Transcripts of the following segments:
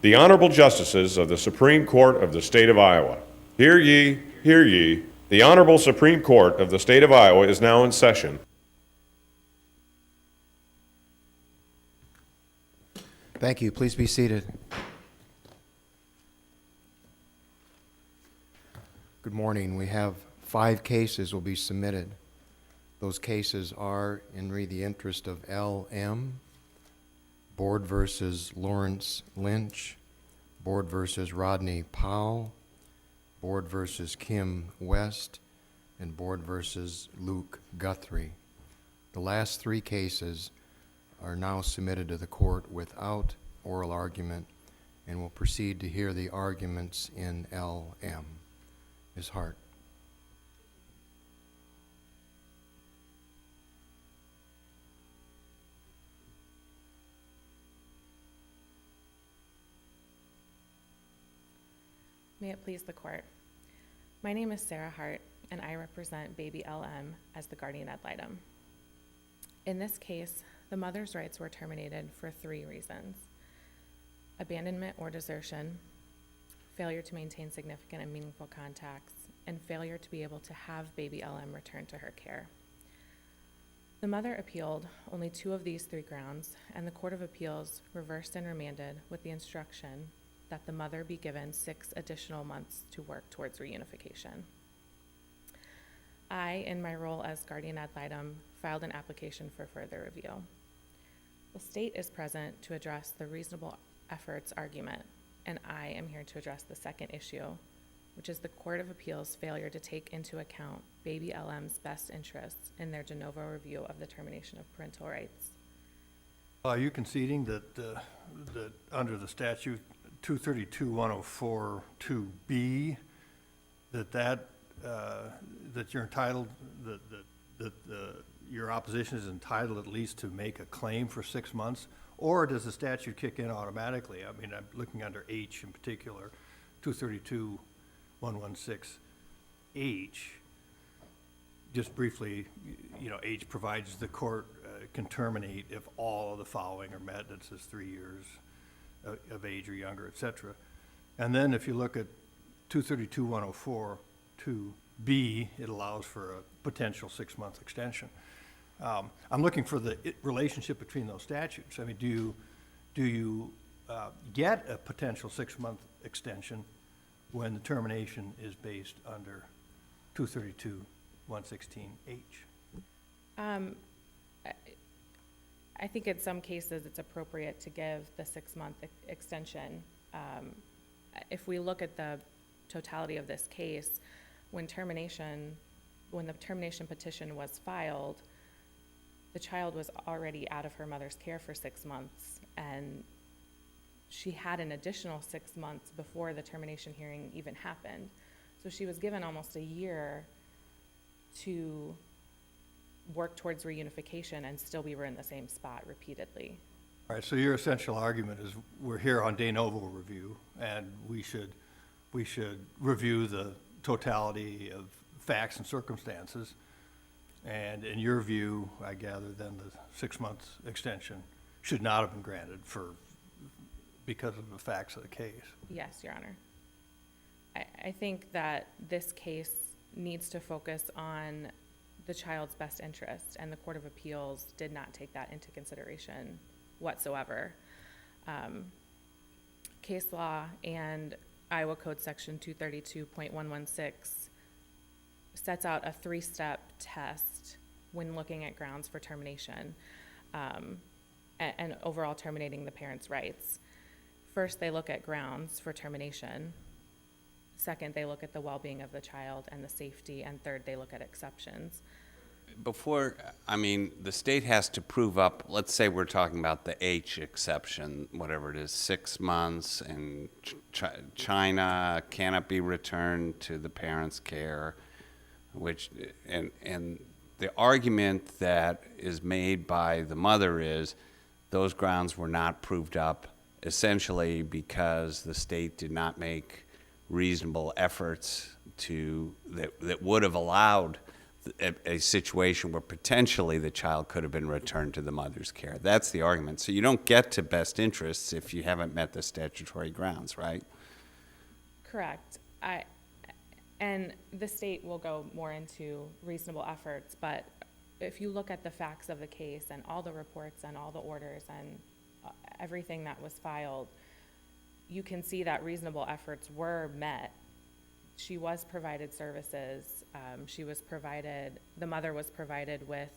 The Honorable Justices of the Supreme Court of the State of Iowa. Hear ye, hear ye. The Honorable Supreme Court of the State of Iowa is now in session. Thank you. Please be seated. Good morning. We have 5 cases will be submitted. Those cases are, in the interest of L.M., Board versus Lawrence Lynch, Board versus Rodney Powell, Board versus Kim West, and Board versus Luke Guthrie. The last 3 cases are now submitted to the court without oral argument, and will proceed to hear the arguments in L.M. Ms. Hart. May it please the court. My name is Sarah Hart, and I represent baby LM as the guardian ad litem. In this case, the mother's rights were terminated for 3 reasons: abandonment or desertion, failure to maintain significant and meaningful contacts, and failure to be able to have baby LM returned to her care. The mother appealed only 2 of these 3 grounds, and the Court of Appeals reversed and remanded with the instruction that the mother be given 6 additional months to work towards reunification. I, in my role as guardian ad litem, filed an application for further review. The state is present to address the reasonable efforts argument, and I am here to address the second issue, which is the Court of Appeals' failure to take into account baby LM's best interests in their de novo review of the termination of parental rights. Are you conceding that under the statute 232-104-2B, that you're entitled, that your opposition is entitled at least to make a claim for 6 months, or does the statute kick in automatically? I mean, I'm looking under H in particular, 232-116H. Just briefly, H provides the court can terminate if all of the following are met. That says 3 years of age or younger, et cetera. And then if you look at 232-104-2B, it allows for a potential 6-month extension. I'm looking for the relationship between those statutes. I mean, do you get a potential 6-month extension when the termination is based under 232-116H? I think in some cases it's appropriate to give the 6-month extension. If we look at the totality of this case, when the termination petition was filed, the child was already out of her mother's care for 6 months, and she had an additional 6 months before the termination hearing even happened. So she was given almost a year to work towards reunification, and still we were in the same spot repeatedly. All right, so your essential argument is we're here on de novo review, and we should review the totality of facts and circumstances. And in your view, I gather then the 6-month extension should not have been granted because of the facts of the case. Yes, Your Honor. I think that this case needs to focus on the child's best interest, and the Court of Appeals did not take that into consideration whatsoever. Case law and Iowa Code Section 232.116 sets out a 3-step test when looking at grounds for termination and overall terminating the parent's rights. First, they look at grounds for termination. Second, they look at the well-being of the child and the safety. And third, they look at exceptions. The state has to prove up, let's say we're talking about the H exception, whatever it is, 6 months, and China cannot be returned to the parent's care, and the argument that is made by the mother is those grounds were not proved up essentially because the state did not make reasonable efforts that would have allowed a situation where potentially the child could have been returned to the mother's care. That's the argument. So you don't get to best interests if you haven't met the statutory grounds, right? Correct. And the state will go more into reasonable efforts, but if you look at the facts of the case and all the reports and all the orders and everything that was filed, you can see that reasonable efforts were met. She was provided services. The mother was provided with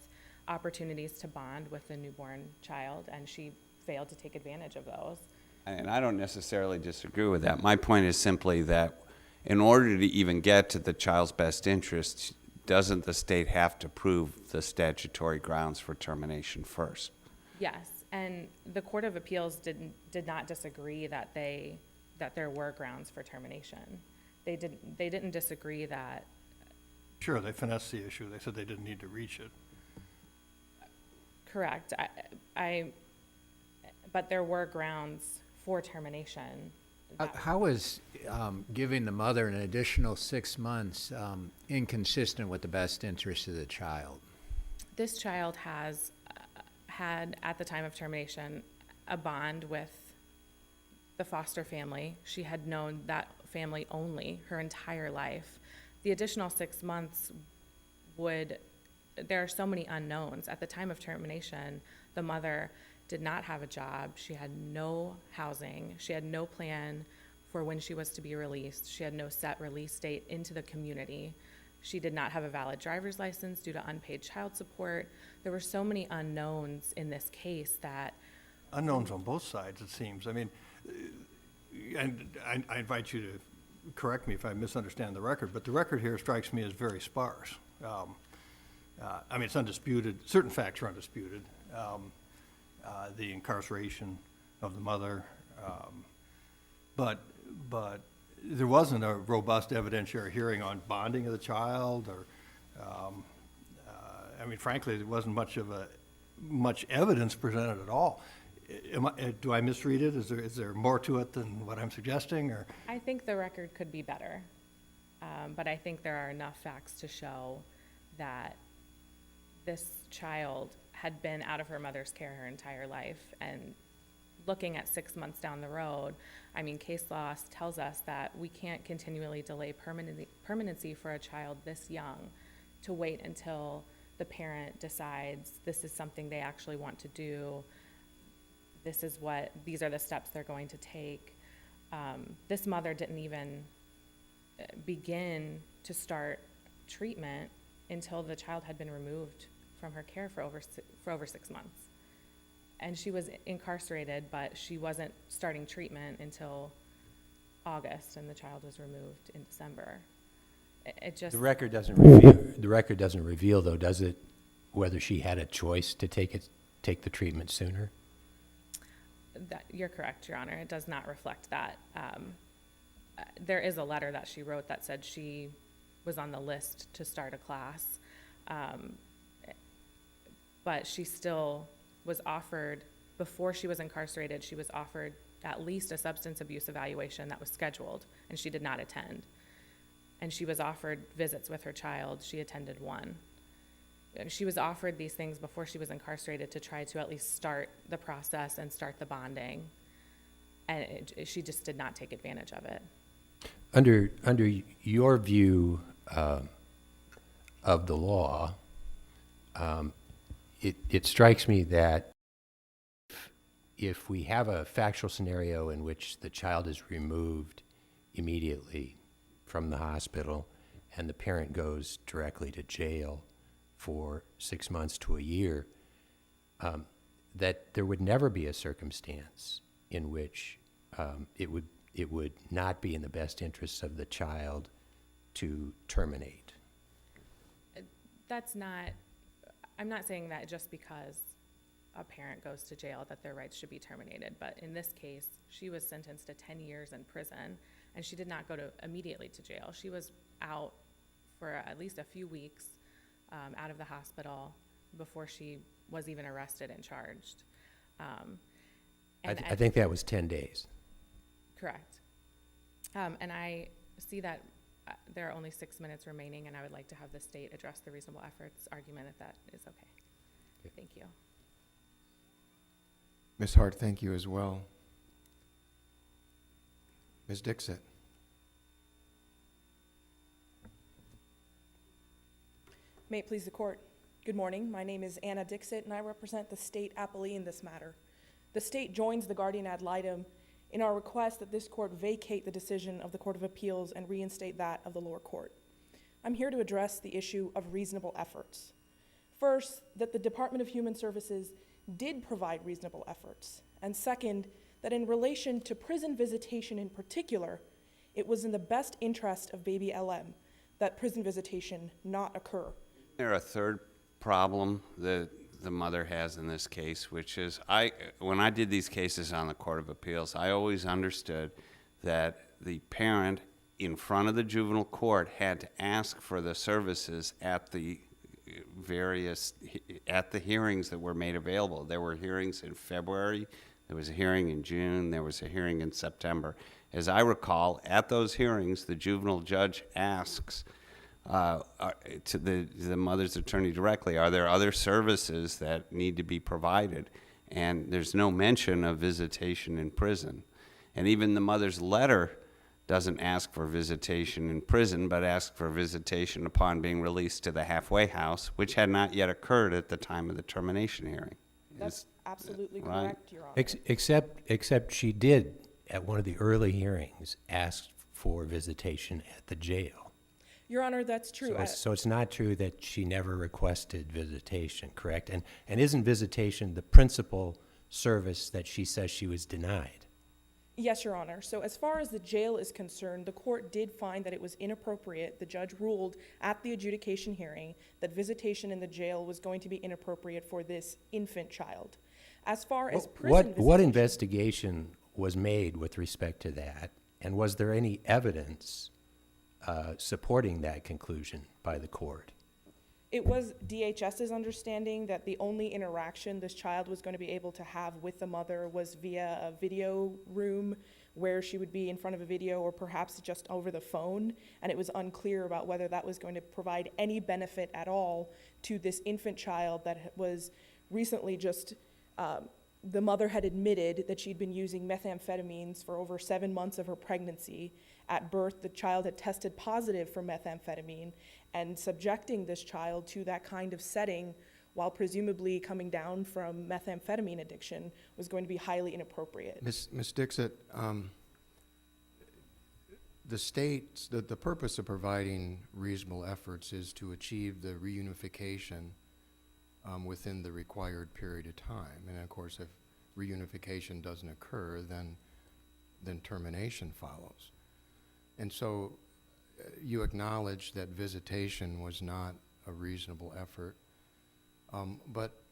opportunities to bond with the newborn child, and she failed to take advantage of those. And I don't necessarily disagree with that. My point is simply that in order to even get to the child's best interest, doesn't the state have to prove the statutory grounds for termination first? Yes, and the Court of Appeals did not disagree that there were grounds for termination. They didn't disagree that. Sure, they finessed the issue. They said they didn't need to reach it. Correct. But there were grounds for termination. How is giving the mother an additional 6 months inconsistent with the best interest of the child? This child has had, at the time of termination, a bond with the foster family. She had known that family only her entire life. The additional 6 months there are so many unknowns. At the time of termination, the mother did not have a job. She had no housing. She had no plan for when she was to be released. She had no set release date into the community. She did not have a valid driver's license due to unpaid child support. There were so many unknowns in this case that... Unknowns on both sides, it seems. I mean, and I invite you to correct me if I misunderstand the record, but the record here strikes me as very sparse. I mean, it's undisputed. Certain facts are undisputed. The incarceration of the mother, but there wasn't a robust evidentiary hearing on bonding of the child, or I mean, frankly, there wasn't much evidence presented at all. Do I misread it? Is there more to it than what I'm suggesting, or? I think the record could be better, but I think there are enough facts to show that this child had been out of her mother's care her entire life, and looking at 6 months down the road, I mean, case law tells us that we can't continually delay permanency for a child this young, to wait until the parent decides this is something they actually want to do. These are the steps they're going to take. This mother didn't even begin to start treatment until the child had been removed from her care for over 6 months. And she was incarcerated, but she wasn't starting treatment until August, and the child was removed in December. It just... The record doesn't reveal, though, does it, whether she had a choice to take the treatment sooner? You're correct, Your Honor. It does not reflect that. There is a letter that she wrote that said she was on the list to start a class, but she still was offered, before she was incarcerated, she was offered at least a substance abuse evaluation that was scheduled, and she did not attend. And she was offered visits with her child. She attended one. She was offered these things before she was incarcerated to try to at least start the process and start the bonding, and she just did not take advantage of it. Under your view of the law, it strikes me that if we have a factual scenario in which the child is removed immediately from the hospital and the parent goes directly to jail for 6 months to a year, that there would never be a circumstance in which it would not be in the best interests of the child to terminate. I'm not saying that just because a parent goes to jail that their rights should be terminated, but in this case, she was sentenced to 10 years in prison, and she did not go immediately to jail. She was out for at least a few weeks, out of the hospital before she was even arrested and charged. I think that was 10 days. Correct. And I see that there are only 6 minutes remaining, and I would like to have the state address the reasonable efforts argument if that is okay. Okay. Thank you. Ms. Hart, thank you as well. Ms. Dixit. May it please the court. Good morning. My name is Anna Dixit, and I represent the state appellee in this matter. The state joins the guardian ad litem in our request that this court vacate the decision of the Court of Appeals and reinstate that of the lower court. I'm here to address the issue of reasonable efforts. First, that the Department of Human Services did provide reasonable efforts. And second, that in relation to prison visitation in particular, it was in the best interest of baby LM that prison visitation not occur. There a third problem that the mother has in this case, which is when I did these cases on the Court of Appeals, I always understood that the parent in front of the juvenile court had to ask for the services at the hearings that were made available. There were hearings in February, there was a hearing in June, there was a hearing in September. As I recall, at those hearings, the juvenile judge asks to the mother's attorney directly, are there other services that need to be provided? And there's no mention of visitation in prison. And even the mother's letter doesn't ask for visitation in prison, but asks for visitation upon being released to the halfway house, which had not yet occurred at the time of the termination hearing. That's absolutely right? correct, Your Honor. Except she did, at one of the early hearings, ask for visitation at the jail. Your Honor, that's true. So it's not true that she never requested visitation, correct? And isn't visitation the principal service that she says she was denied? Yes, Your Honor. So as far as the jail is concerned, the court did find that it was inappropriate. The judge ruled at the adjudication hearing that visitation in the jail was going to be inappropriate for this infant child. As far as prison What visitation- investigation was made with respect to that? And was there any evidence supporting that conclusion by the court? It was DHS's understanding that the only interaction this child was going to be able to have with the mother was via a video room where she would be in front of a video or perhaps just over the phone, and it was unclear about whether that was going to provide any benefit at all to this infant child that was recently just, the mother had admitted that she'd been using methamphetamines for over 7 months of her pregnancy. At birth, the child had tested positive for methamphetamine, and subjecting this child to that kind of setting while presumably coming down from methamphetamine addiction was going to be highly inappropriate. Ms. Dixit, the purpose of providing reasonable efforts is to achieve the reunification within the required period of time. And of course, if reunification doesn't occur, then termination follows. And so you acknowledge that visitation was not a reasonable effort, but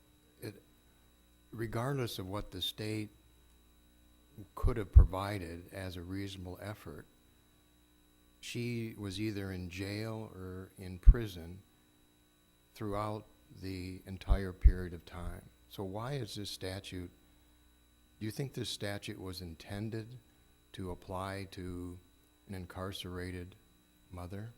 regardless of what the state could have provided as a reasonable effort, she was either in jail or in prison throughout the entire period of time. So why is this statute, do you think this statute was intended to apply to an incarcerated mother?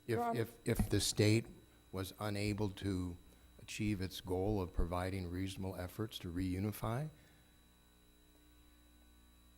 If the state was unable to achieve its goal of providing reasonable efforts to reunify?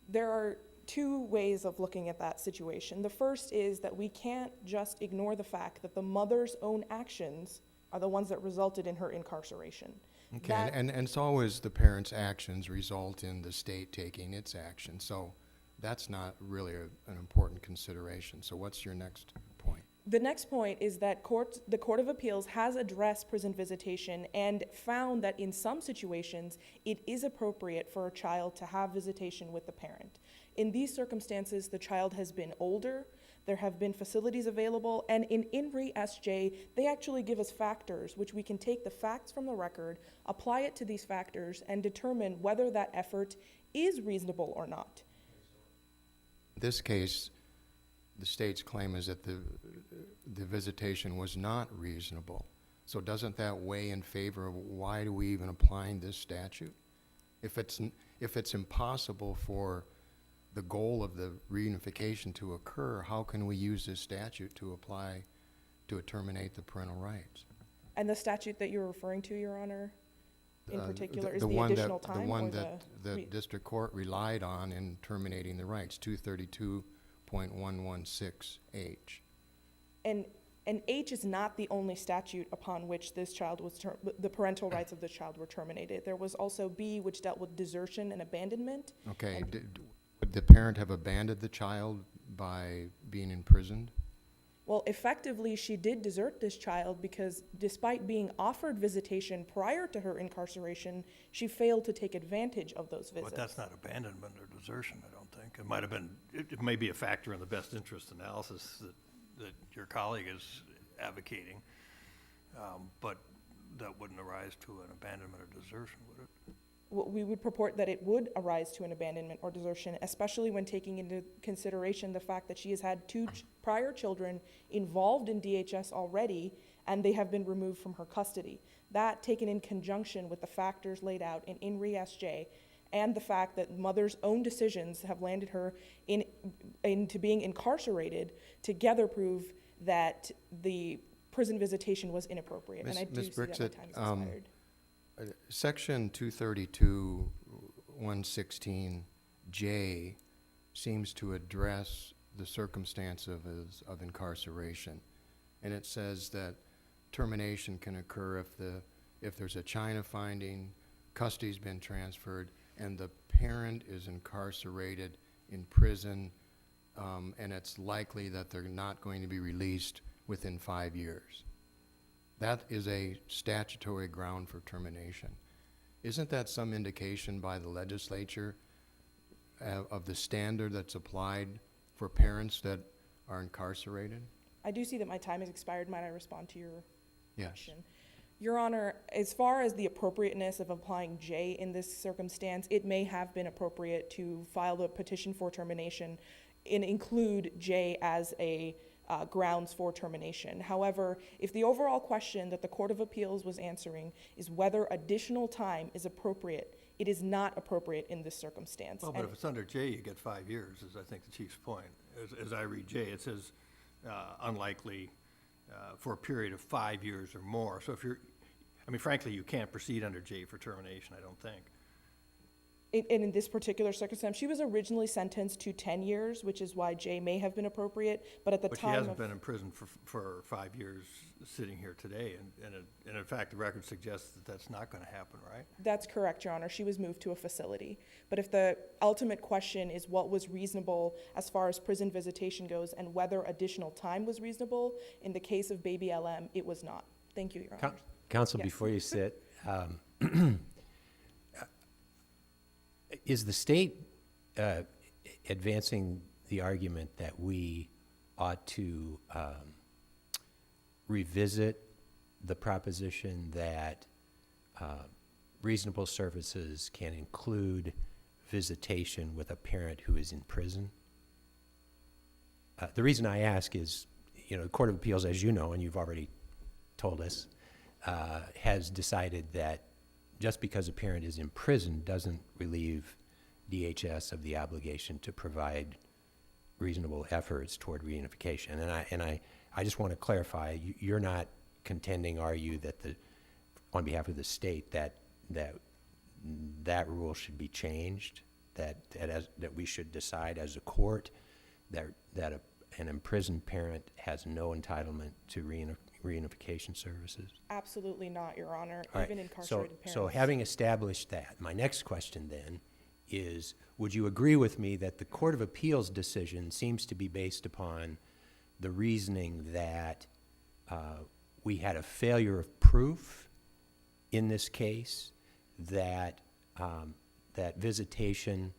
There are two ways of looking at that situation. The first is that we can't just ignore the fact that the mother's own actions are the ones that resulted in her incarceration. Okay, and it's always the parent's actions result in the state taking its action. So that's not really an important consideration. So what's your next point? The next point is that the Court of Appeals has addressed prison visitation and found that in some situations it is appropriate for a child to have visitation with the parent. In these circumstances, the child has been older, there have been facilities available, and in re-SJ, they actually give us factors which we can take the facts from the record, apply it to these factors, and determine whether that effort is reasonable or not. In this case, the state's claim is that the visitation was not reasonable. So doesn't that weigh in favor of why do we even apply this statute? If it's impossible for the goal of the reunification to occur, how can we use this statute to apply to terminate the parental rights? And the statute that you're referring to, Your Honor, in particular, is The the one that- additional time The or one that the re- district court relied on in terminating the rights, 232.116H. And H is not the only statute upon which this child was, the parental rights of this child were terminated. There was also B, which dealt with desertion and abandonment. Okay, And- would the parent have abandoned the child by being imprisoned? Well, effectively, she did desert this child because despite being offered visitation prior to her incarceration, she failed to take advantage of those visits. But that's not abandonment or desertion, I don't think. It might have been, it may be a factor in the best interest analysis that your colleague is advocating, but that wouldn't arise to an abandonment or desertion, would it? We would purport that it would arise to an abandonment or desertion, especially when taking into consideration the fact that she has had two prior children involved in DHS already, and they have been removed from her custody. That, taken in conjunction with the factors laid out in In Re SJ, and the fact that mother's own decisions have landed her into being incarcerated, together prove that the prison visitation was inappropriate. And I do Ms. see that my Brixett, time has expired. Section 232.116J seems to address the circumstance of incarceration. And it says that termination can occur if there's a China finding, custody's been transferred, and the parent is incarcerated in prison, and it's likely that they're not going to be released within 5 years. That is a statutory ground for termination. Isn't that some indication by the legislature of the standard that's applied for parents that are incarcerated? I do see that my time has expired. Might I respond to your Yes. question? Your Honor, as far as the appropriateness of applying J in this circumstance, it may have been appropriate to file the petition for termination and include J as a grounds for termination. However, if the overall question that the Court of Appeals was answering is whether additional time is appropriate, it is not appropriate in this circumstance. Well, but And- if it's under J, you get 5 years, is I think the chief's point. As I read J, it says unlikely for a period of 5 years or more. So if you're, I mean, frankly, you can't proceed under J for termination, I don't think. And in this particular circumstance, she was originally sentenced to 10 years, which is why J may have been appropriate, but at the But she time hasn't of, been in prison for 5 years sitting here today, and in fact, the record suggests that that's not gonna happen, right? that's correct, Your Honor, she was moved to a facility. But if the ultimate question is what was reasonable as far as prison visitation goes and whether additional time was reasonable, in the case of baby LM, it was not. Thank you, Your Honor. Counsel, Yes. before you sit, is the state advancing the argument that we ought to revisit the proposition that reasonable services can include visitation with a parent who is in prison? The reason I ask is, you know, the Court of Appeals, as you know, and you've already told us, has decided that just because a parent is in prison doesn't relieve DHS of the obligation to provide reasonable efforts toward reunification. And I just want to clarify, you're not contending, are you, that on behalf of the state, that rule should be changed, that we should decide as a court that an imprisoned parent has no entitlement to reunification services? Absolutely not, Your Honor, All right, even incarcerated parents. So having established that, my next question then is, would you agree with me that the Court of Appeals decision seems to be based upon the reasoning that we had a failure of proof in this case, that that visitation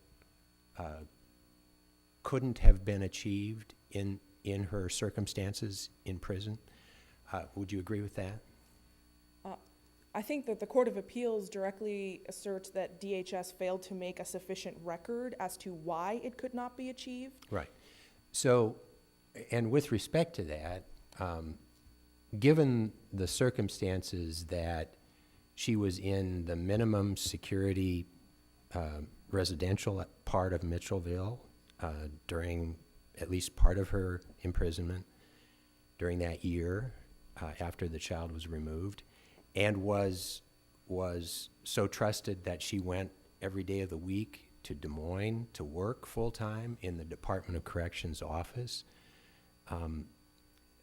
couldn't have been achieved in her circumstances in prison? Would you agree with that? I think that the Court of Appeals directly asserts that DHS failed to make a sufficient record as to why it could not be achieved. Right. So, and with respect to that, given the circumstances that she was in the minimum security residential part of Mitchellville, during at least part of her imprisonment during that year after the child was removed, and was so trusted that she went every day of the week to Des Moines to work full-time in the Department of Corrections office.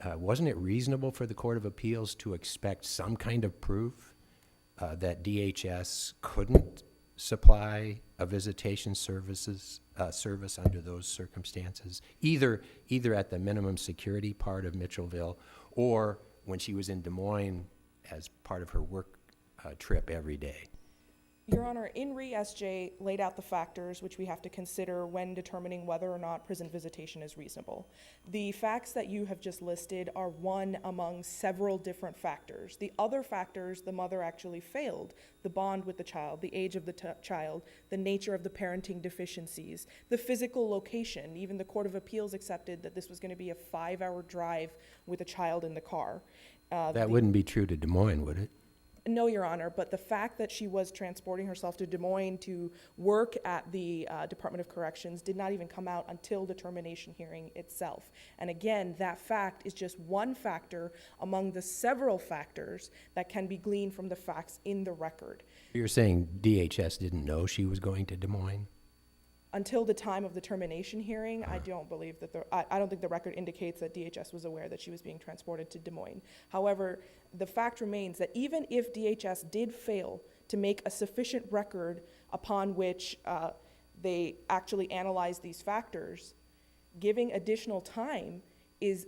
Wasn't it reasonable for the Court of Appeals to expect some kind of proof that DHS couldn't supply a visitation service under those circumstances, either at the minimum security part of Mitchellville or when she was in Des Moines as part of her work trip every day? Your Honor, in re SJ laid out the factors which we have to consider when determining whether or not prison visitation is reasonable. The facts that you have just listed are one among several different factors. The other factors, the mother actually failed: the bond with the child, the age of the child, the nature of the parenting deficiencies, the physical location. Even the Court of Appeals accepted that this was going to be a 5-hour drive with a child in the car. That wouldn't be true to Des Moines, would it? No, Your Honor, but the fact that she was transporting herself to Des Moines to work at the Department of Corrections did not even come out until the termination hearing itself. And again, that fact is just one factor among the several factors that can be gleaned from the facts in the record. You're saying DHS didn't know she was going to Des Moines? Until the time of the termination hearing, I don't believe that I don't think the record indicates that DHS was aware that she was being transported to Des Moines. However, the fact remains that even if DHS did fail to make a sufficient record upon which they actually analyze these factors, giving additional time is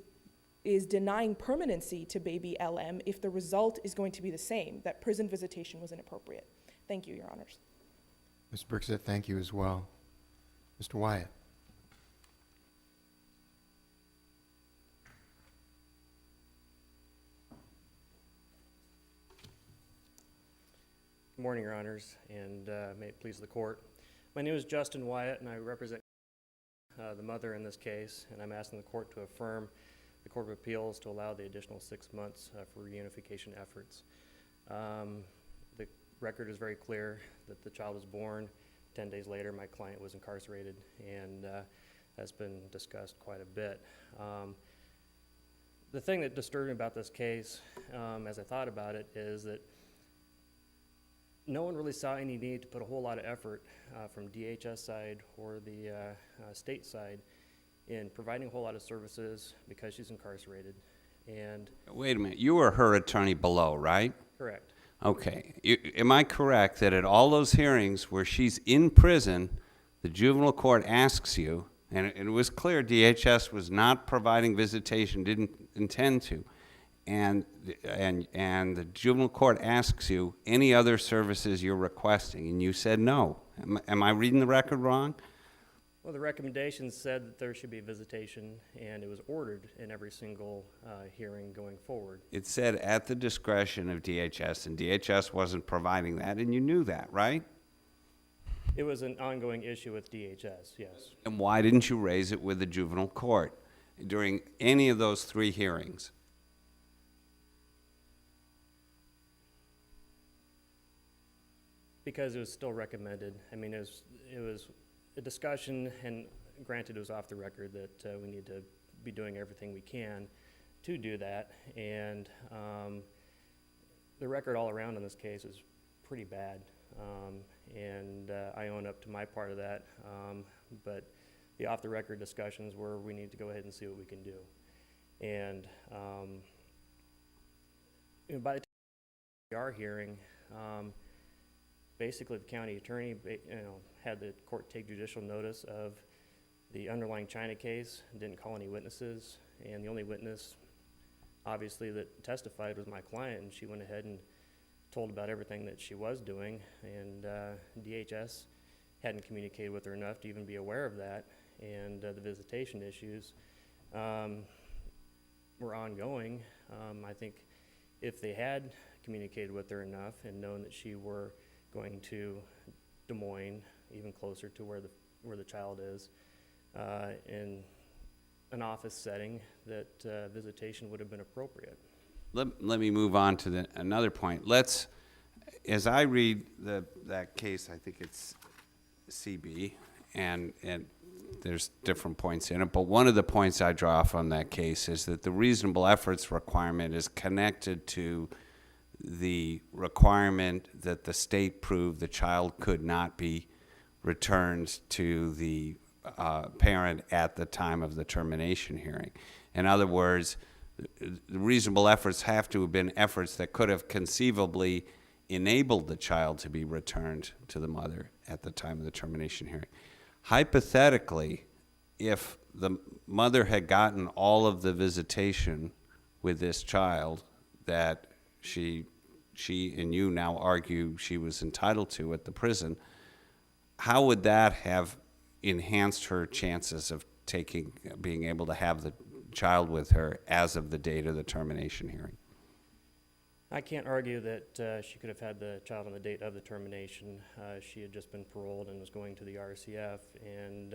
denying permanency to baby LM if the result is going to be the same, that prison visitation was inappropriate. Thank you, Your Honors. Ms. Brixett, thank you as well. Mr. Wyatt. Good morning, Your Honors, and may it please the Court. My name is Justin Wyatt, and I represent the mother in this case, and I'm asking the Court to affirm the Court of Appeals to allow the additional 6 months for reunification efforts. The record is very clear that the child was born. 10 days later, my client was incarcerated, and that's been discussed quite a bit. The thing that disturbed me about this case, as I thought about it, is that no one really saw any need to put a whole lot of effort from DHS side or the state side in providing a whole lot of services because she's incarcerated. And Wait a minute, you were her attorney below, right? correct. Okay. Am I correct that at all those hearings where she's in prison, the juvenile court asks you, and it was clear DHS was not providing visitation, didn't intend to, and the juvenile court asks you any other services you're requesting, and you said no. Am I reading the record wrong? Well, the recommendations said that there should be visitation, and it was ordered in every single hearing going forward. It said at the discretion of DHS, and DHS wasn't providing that, and you knew that, right? It was an ongoing issue with DHS, yes. And why didn't you raise it with the juvenile court during any of those 3 hearings? Because it was still recommended. I mean, it was a discussion, and granted it was off the record that we need to be doing everything we can to do that. And the record all around in this case is pretty bad. And I own up to my part of that. But the off-the-record discussions were we need to go ahead and see what we can do. And by the time we are hearing, basically the county attorney had the court take judicial notice of the underlying China case, didn't call any witnesses, and the only witness obviously that testified was my client, and she went ahead and told about everything that she was doing, and DHS hadn't communicated with her enough to even be aware of that, and the visitation issues were ongoing. I think if they had communicated with her enough and known that she were going to Des Moines, even closer to where the child is, in an office setting, that visitation would have been appropriate. Let me move on to another point. As I read that case, I think it's CB, and there's different points in it, but one of the points I draw from that case is that the reasonable efforts requirement is connected to the requirement that the state prove the child could not be returned to the parent at the time of the termination hearing. In other words, the reasonable efforts have to have been efforts that could have conceivably enabled the child to be returned to the mother at the time of the termination hearing. Hypothetically, if the mother had gotten all of the visitation with this child that she and you now argue she was entitled to at the prison, how would that have enhanced her chances of being able to have the child with her as of the date of the termination hearing? I can't argue that she could have had the child on the date of the termination. She had just been paroled and was going to the RCF, and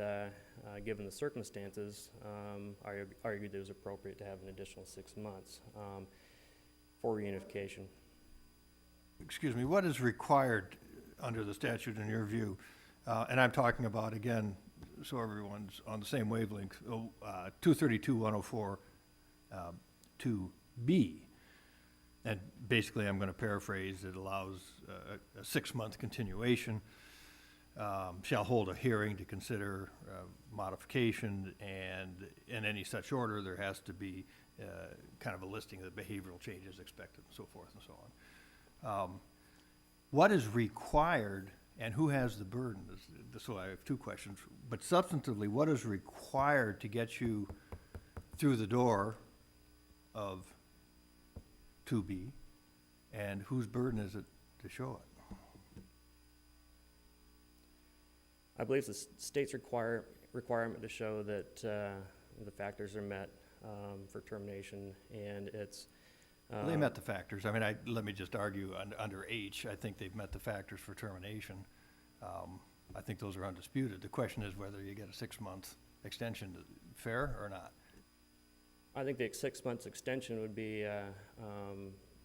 given the circumstances, I argued it was appropriate to have an additional 6 months for reunification. Excuse me, what is required under the statute in your view? And I'm talking about, again, so everyone's on the same wavelength, 232-104 2B. And basically, I'm going to paraphrase, it allows a 6-month continuation, shall hold a hearing to consider modification, and in any such order, there has to be kind of a listing of the behavioral changes expected and so forth and so on. What is required and who has the burden? So I have two questions. But substantively, what is required to get you through the door of 2B, and whose burden is it to show it? I believe the state's requirement to show that the factors are met for termination, and it's Well, they met the factors. I mean, let me just argue, under H, I think they've met the factors for termination. I think those are undisputed. The question is whether you get a 6-month extension, fair or not? I think the 6 months extension would be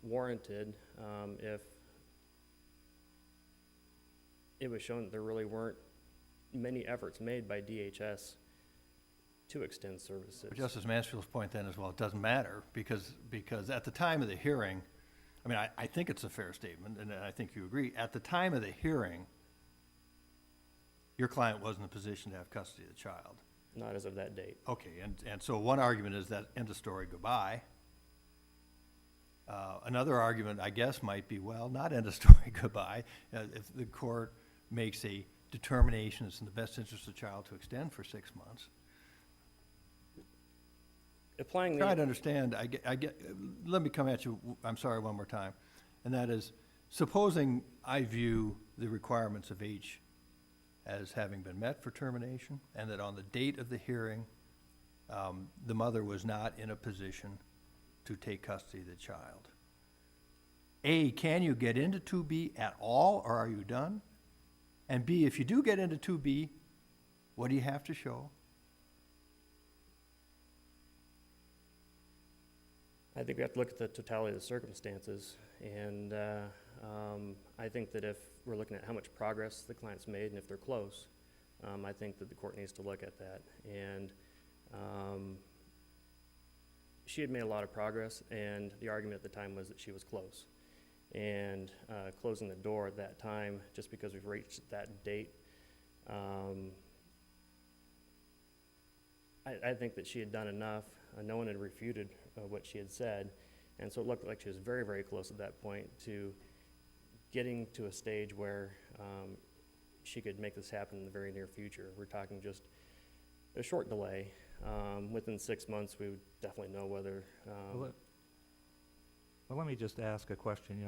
warranted if it was shown that there really weren't many efforts made by DHS to extend services. But Justice Mansfield's point then as well, it doesn't matter, because at the time of the hearing, I mean, I think it's a fair statement, and I think you agree, at the time of the hearing, your client was in a position to have custody of the child. Not as of that date. Okay, and so one argument is that end of story, goodbye. Another argument, I guess, might be, well, not end of story, goodbye. If the court makes a determination it's in the best interest of the child to extend for 6 months. Applying Try to understand, let me come at you, I'm sorry, one more time. And that is, supposing I view the requirements of H as having been met for termination, and that on the date of the hearing, the mother was not in a position to take custody of the child. A, can you get into 2B at all, or are you done? And B, if you do get into 2B, what do you have to show? I think we have to look at the totality of the circumstances, and I think that if we're looking at how much progress the client's made and if they're close, I think that the court needs to look at that. And she had made a lot of progress, and the argument at the time was that she was close. And closing the door at that time, just because we've reached that date, I think that she had done enough. No one had refuted what she had said, and so it looked like she was very, very close at that point to getting to a stage where she could make this happen in the very near future. We're talking just a short delay. Within 6 months, we would definitely know whether. Well, let me just ask a question.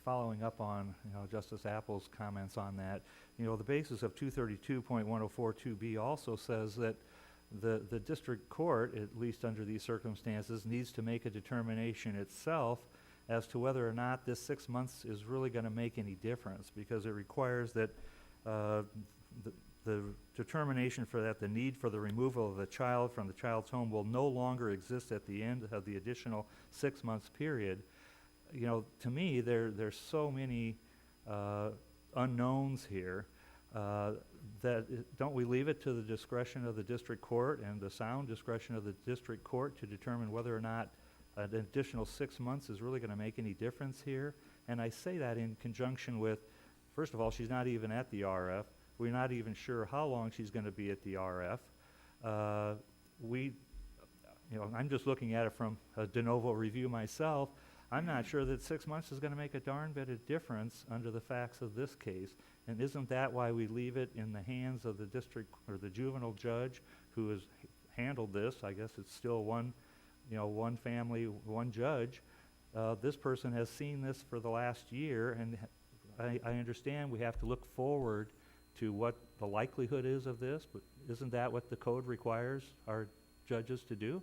Following up on Justice Appel's comments on that, the basis of 232.1042B also says that the district court, at least under these circumstances, needs to make a determination itself as to whether or not this 6 months is really going to make any difference, because it requires that the determination for that, the need for the removal of the child from the child's home will no longer exist at the end of the additional 6 months period. To me, there's so many unknowns here don't we leave it to the discretion of the district court and the sound discretion of the district court to determine whether or not an additional 6 months is really going to make any difference here? And I say that in conjunction with, first of all, she's not even at the RF. We're not even sure how long she's going to be at the RF. I'm just looking at it from a de novo review myself. I'm not sure that 6 months is going to make a darn bit of difference under the facts of this case. And isn't that why we leave it in the hands of the district or the juvenile judge who has handled this? I guess it's still one family, one judge. This person has seen this for the last year, and I understand we have to look forward to what the likelihood is of this, but isn't that what the code requires our judges to do?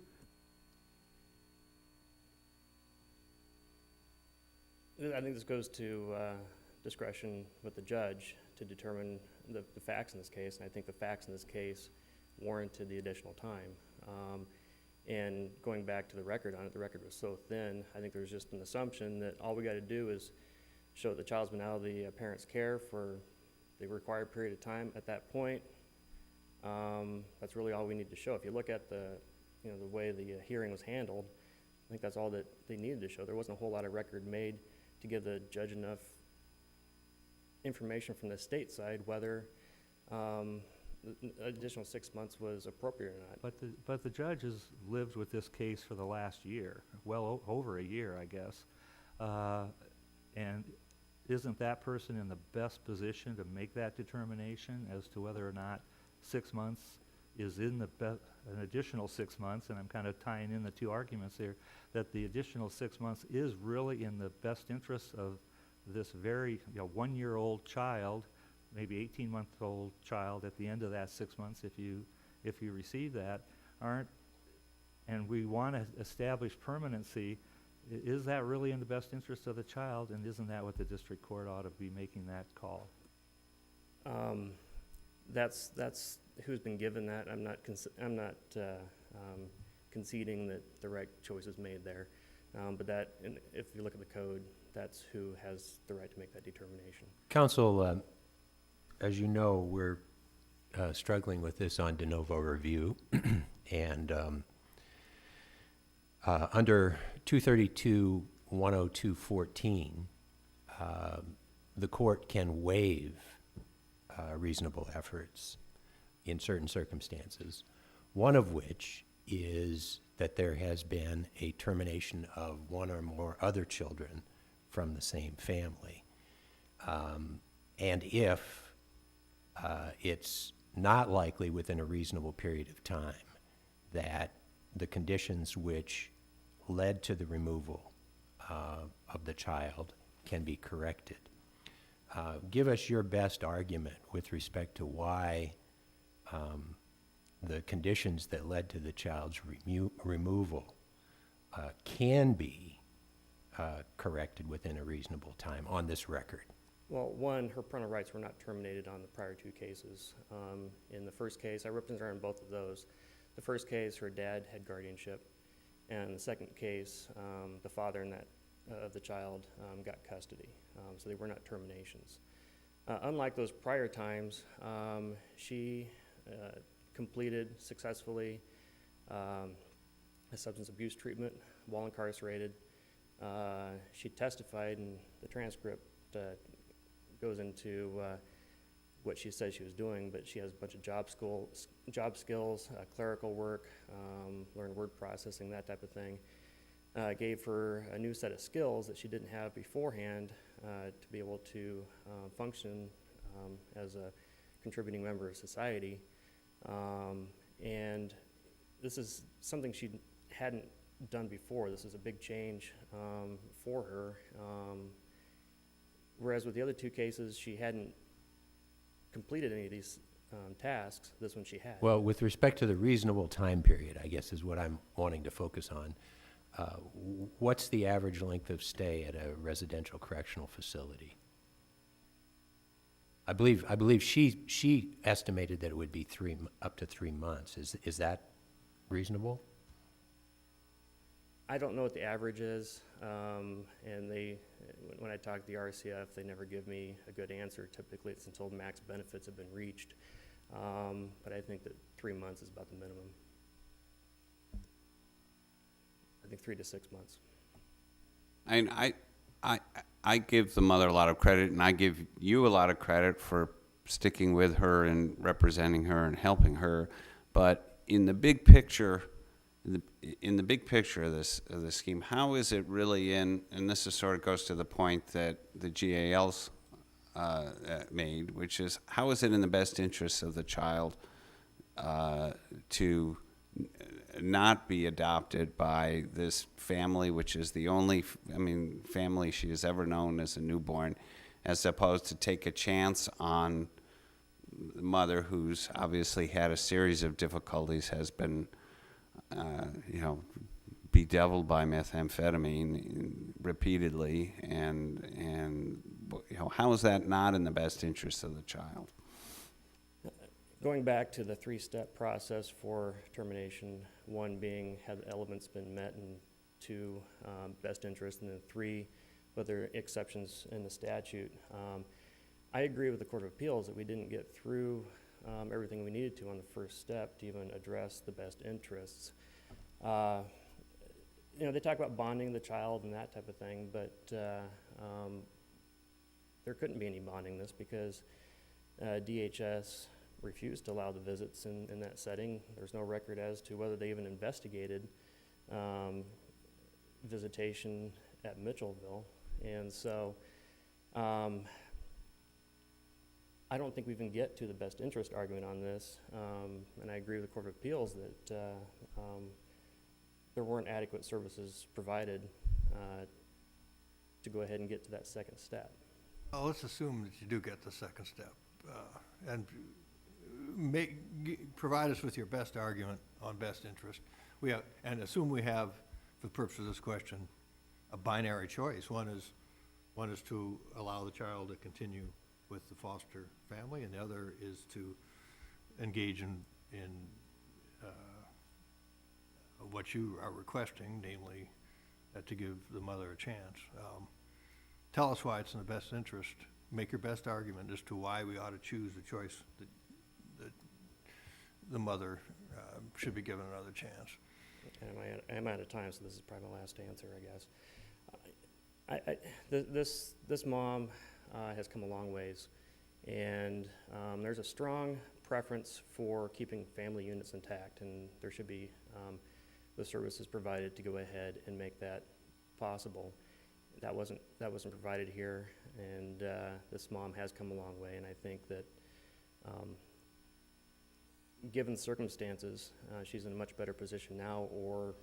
I think this goes to discretion with the judge to determine the facts in this case, and I think the facts in this case warranted the additional time. And going back to the record on it, the record was so thin, I think there's just an assumption that all we got to do is show that the child's been out of the parent's care for the required period of time at that point. That's really all we need to show. If you look at the way the hearing was handled, I think that's all that they needed to show. There wasn't a whole lot of record made to give the judge enough information from the state side whether additional 6 months was appropriate or not. But the judge has lived with this case for the last year, well over a year, I guess. And isn't that person in the best position to make that determination as to whether or not 6 months is in an additional 6 months, and I'm kind of tying in the two arguments here, that the additional 6 months is really in the best interest of this very 1-year-old child, maybe 18-month-old child at the end of that 6 months if you receive that, and we want to establish permanency. Is that really in the best interest of the child, and isn't that what the district court ought to be making that call? That's who's been given that. I'm not conceding that the right choice is made there, but if you look at the code, that's who has the right to make that determination. Counsel, as you know, we're struggling with this on de novo review, and under 232-102-14, the court can waive reasonable efforts in certain circumstances, one of which is that there has been a termination of one or more other children from the same family. And if it's not likely within a reasonable period of time that the conditions which led to the removal of the child can be corrected. Give us your best argument with respect to why the conditions that led to the child's removal can be corrected within a reasonable time on this record. Well, one, her parental rights were not terminated on the prior two cases. In the first case, I represented her in both of those. The first case, her dad had guardianship, and the second case, the father of the child got custody. So they were not terminations. Unlike those prior times, she completed successfully a substance abuse treatment while incarcerated. She testified, and the transcript goes into what she said she was doing, but she has a bunch of job skills, clerical work, learned word processing, that type of thing. Gave her a new set of skills that she didn't have beforehand to be able to function as a contributing member of society. And this is something she hadn't done before. This is a big change for her. Whereas with the other two cases, she hadn't completed any of these tasks. This one she had. Well, with respect to the reasonable time period, I guess is what I'm wanting to focus on. What's the average length of stay at a residential correctional facility? I believe she estimated that it would be up to 3 months. Is that reasonable? I don't know what the average is, and when I talk to the RCF, they never give me a good answer. Typically, it's until max benefits have been reached, but I think that 3 months is about the minimum. I think 3 to 6 months. And I give the mother a lot of credit, and I give you a lot of credit for sticking with her and representing her and helping her. But in the big picture, in the big picture of this scheme, how is it really and this is sort of goes to the point that the GAL's made, which is how is it in the best interest of the child to not be adopted by this family, which is the only, family she has ever known as a newborn, as opposed to take a chance on the mother who's obviously had a series of difficulties, has been, bedeviled by methamphetamine repeatedly, and how is that not in the best interest of the child? Going back to the 3-step process for termination, 1 being have the elements been met, and 2, best interest, and then 3, whether exceptions in the statute. I agree with the Court of Appeals that we didn't get through everything we needed to on the first step to even address the best interests. They talk about bonding the child and that type of thing, but there couldn't be any bonding this because DHS refused to allow the visits in that setting. There's no record as to whether they even investigated visitation at Mitchellville. And so I don't think we even get to the best interest argument on this. And I agree with the Court of Appeals that there weren't adequate services provided to go ahead and get to that second step. Well, let's assume that you do get the second step, and provide us with your best argument on best interest. And assume we have, for the purpose of this question, a binary choice. One is to allow the child to continue with the foster family, and the other is to engage in what you are requesting, namely to give the mother a chance. Tell us why it's in the best interest. Make your best argument as to why we ought to choose the choice that the mother should be given another chance. And I'm out of time, so this is probably my last answer, I guess. This mom has come a long ways, and there's a strong preference for keeping family units intact, and there should be the services provided to go ahead and make that possible. That wasn't provided here, and this mom has come a long way, and I think that given circumstances, she's in a much better position now or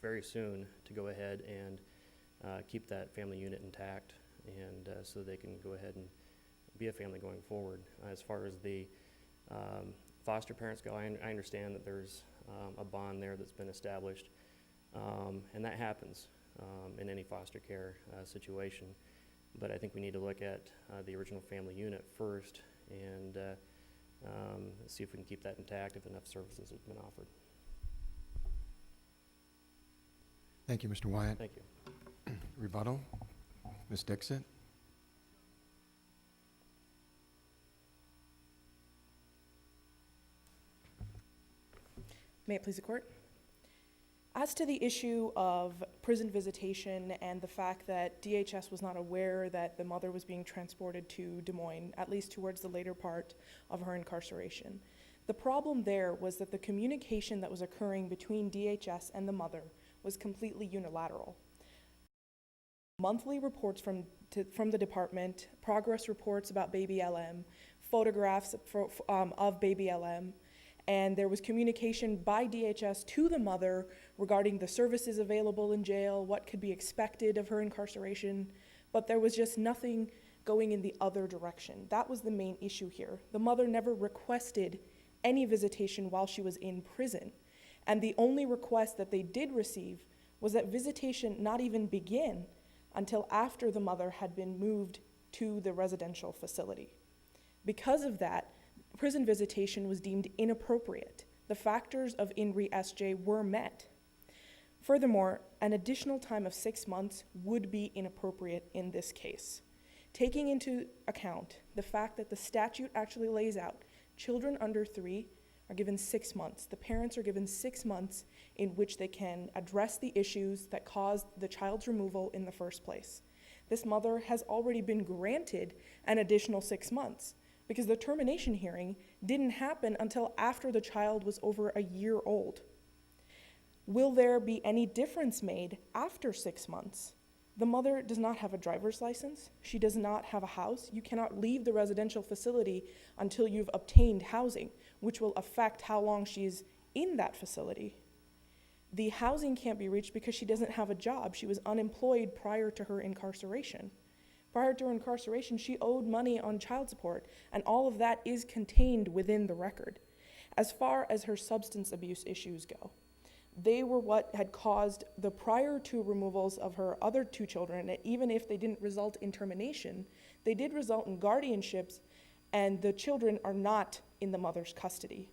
very soon to go ahead and keep that family unit intact, and so they can go ahead and be a family going forward. As far as the foster parents go, I understand that there's a bond there that's been established, and that happens in any foster care situation. But I think we need to look at the original family unit first and see if we can keep that intact if enough services have been offered. Thank you, Mr. Wyatt. Thank you. Rebuttal? Ms. Dixit? May it please the court? As to the issue of prison visitation and the fact that DHS was not aware that the mother was being transported to Des Moines, at least towards the later part of her incarceration, the problem there was that the communication that was occurring between DHS and the mother was completely unilateral. Monthly reports from the department, progress reports about baby LM, photographs of baby LM, and there was communication by DHS to the mother regarding the services available in jail, what could be expected of her incarceration, but there was just nothing going in the other direction. That was the main issue here. The mother never requested any visitation while she was in prison, and the only request that they did receive was that visitation not even begin until after the mother had been moved to the residential facility. Because of that, prison visitation was deemed inappropriate. The factors of INRI SJ were met. Furthermore, an additional time of 6 months would be inappropriate in this case, taking into account the fact that the statute actually lays out children under 3 are given 6 months. The parents are given 6 months in which they can address the issues that caused the child's removal in the first place. This mother has already been granted an additional 6 months because the termination hearing didn't happen until after the child was over a year old. Will there be any difference made after 6 months? The mother does not have a driver's license. She does not have a house. You cannot leave the residential facility until you've obtained housing, which will affect how long she's in that facility. The housing can't be reached because she doesn't have a job. She was unemployed prior to her incarceration. Prior to her incarceration, she owed money on child support, and all of that is contained within the record. As far as her substance abuse issues go, they were what had caused the prior 2 removals of her other 2 children, and even if they didn't result in termination, they did result in guardianships, and the children are not in the mother's custody.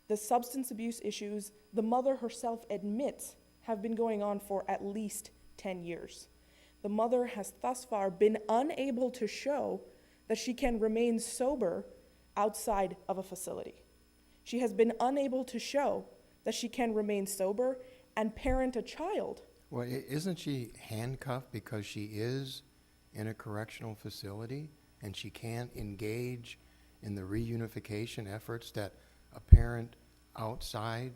The substance abuse issues, the mother herself admits, have been going on for at least 10 years. The mother has thus far been unable to show that she can remain sober outside of a facility. She has been unable to show that she can remain sober and parent a child. Well, isn't she handcuffed because she is in a correctional facility and she can't engage in the reunification efforts that a parent outside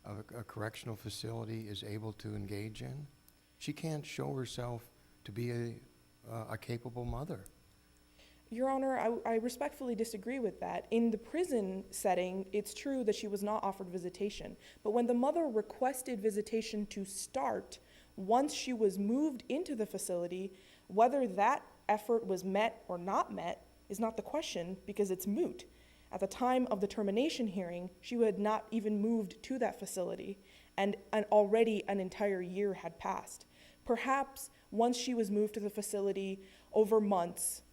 of a correctional facility is able to engage in? She can't show herself to be a capable mother. Your Honor, I respectfully disagree with that. In the prison setting, it's true that she was not offered visitation. But when the mother requested visitation to start, once she was moved into the facility, whether that effort was met or not met is not the question because it's moot. At the time of the termination hearing, she had not even moved to that facility, and already an entire year had passed. Perhaps once she was moved to the facility over months,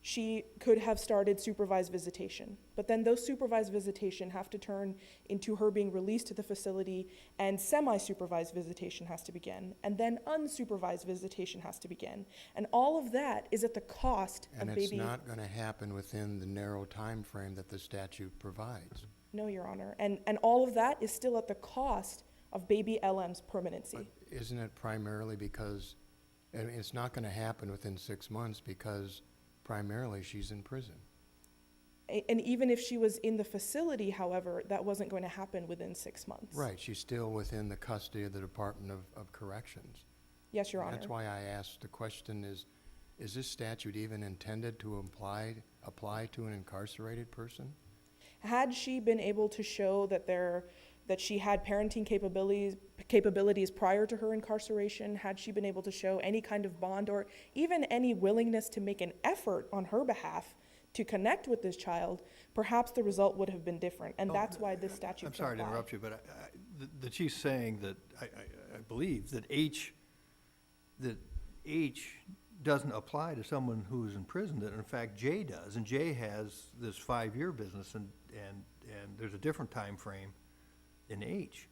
she could have started supervised visitation. But then those supervised visitation have to turn into her being released to the facility, and semi-supervised visitation has to begin, and then unsupervised visitation has to begin. And all of that is at the cost And of it's baby. not going to happen within the narrow time frame that the statute provides. No, Your Honor. And all of that is still at the cost of baby LM's permanency. But isn't it primarily because, and it's not going to happen within 6 months because primarily she's in prison? And even if she was in the facility, however, that wasn't going to happen within 6 months. Right, she's still within the custody of the Department of Corrections. Yes, Your Honor. That's why I asked the question is this statute even intended to apply to an incarcerated person? Had she been able to show that she had parenting capabilities prior to her incarceration, had she been able to show any kind of bond or even any willingness to make an effort on her behalf to connect with this child, perhaps the result would have been different, and that's why this statute I'm sorry to applied. interrupt you, but that she's saying that, I believe, that H doesn't apply to someone who is in prison, that in fact J does, and J has this 5-year business, and there's a different time frame in H.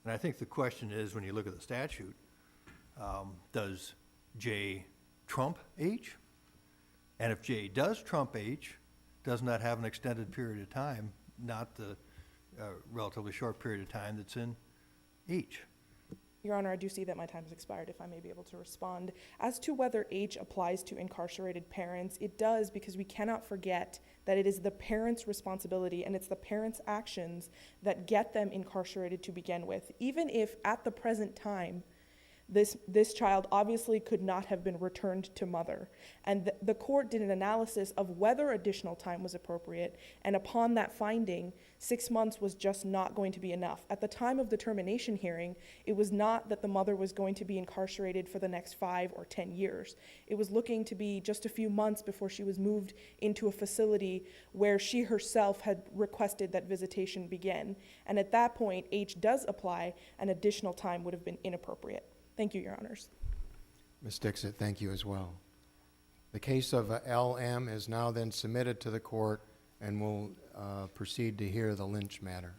And I think the question is, when you look at the statute, does J trump H? And if J does trump H, doesn't that have an extended period of time, not the relatively short period of time that's in H? Your Honor, I do see that my time has expired, if I may be able to respond. As to whether H applies to incarcerated parents, it does, because we cannot forget that it is the parent's responsibility and it's the parent's actions that get them incarcerated to begin with. Even if at the present time, this child obviously could not have been returned to mother. And the court did an analysis of whether additional time was appropriate, and upon that finding, 6 months was just not going to be enough. At the time of the termination hearing, it was not that the mother was going to be incarcerated for the next 5 or 10 years. It was looking to be just a few months before she was moved into a facility where she herself had requested that visitation begin. And at that point, H does apply, and additional time would have been inappropriate. Thank you, Your Honors. Ms. Dixit, thank you as well. The case of LM is now then submitted to the court, and we'll proceed to hear the Lynch matter.